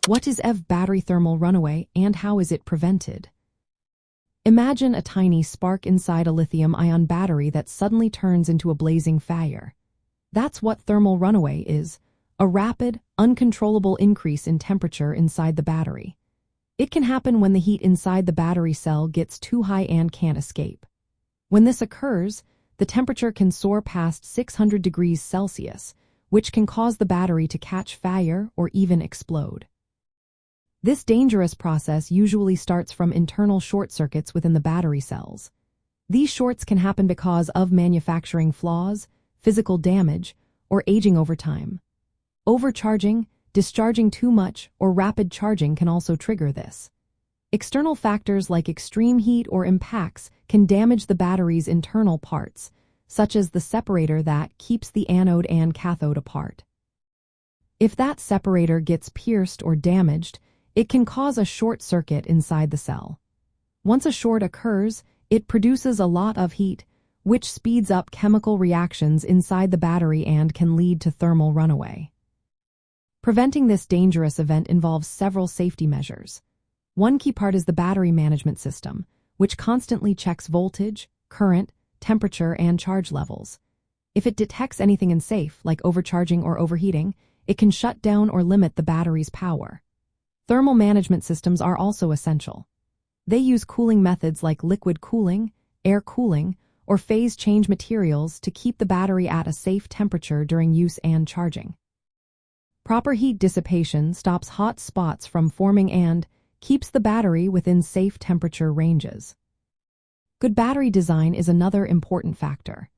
What is EV battery thermal runaway and how is it prevented? Imagine a tiny spark inside a lithium-ion battery that suddenly turns into a blazing fire. That's what thermal runaway is, a rapid, uncontrollable increase in temperature inside the battery. It can happen when the heat inside the battery cell gets too high and can't escape. When this occurs, the temperature can soar past 600 degrees Celsius, which can cause the battery to catch fire or even explode. This dangerous process usually starts from internal short circuits within the battery cells. These shorts can happen because of manufacturing flaws, physical damage, or aging over time. Overcharging, discharging too much, or rapid charging can also trigger this. External factors like extreme heat or impacts can damage the battery's internal parts, such as the separator that keeps the anode and cathode apart. If that separator gets pierced or damaged, it can cause a short circuit inside the cell. Once a short occurs, it produces a lot of heat, which speeds up chemical reactions inside the battery and can lead to thermal runaway. Preventing this dangerous event involves several safety measures. One key part is the battery management system, which constantly checks voltage, current, temperature, and charge levels. If it detects anything unsafe, like overcharging or overheating, it can shut down or limit the battery's power. Thermal management systems are also essential. They use cooling methods like liquid cooling, air cooling, or phase change materials to keep the battery at a safe temperature during use and charging. Proper heat dissipation stops hot spots from forming and keeps the battery within safe temperature ranges. Good battery design is another important factor.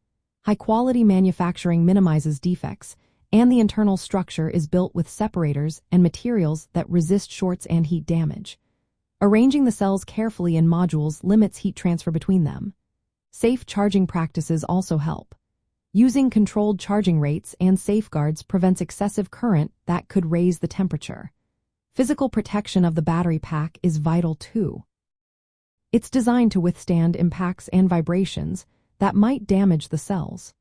High-quality manufacturing minimizes defects, and the internal structure is built with separators and materials that resist shorts and heat damage. Arranging the cells carefully in modules limits heat transfer between them. Safe charging practices also help. Using controlled charging rates and safeguards prevents excessive current that could raise the temperature. Physical protection of the battery pack is vital too. It's designed to withstand impacts and vibrations that might damage the cells.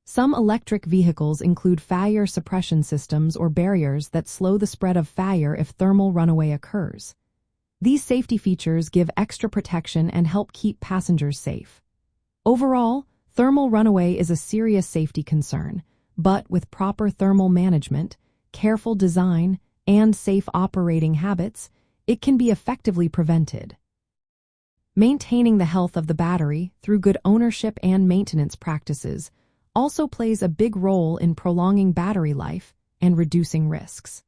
Some electric vehicles include fire suppression systems or barriers that slow the spread of fire if thermal runaway occurs. These safety features give extra protection and help keep passengers safe. Overall, thermal runaway is a serious safety concern, but with proper thermal management, careful design, and safe operating habits, it can be effectively prevented. Maintaining the health of the battery through good ownership and maintenance practices also plays a big role in prolonging battery life and reducing risks.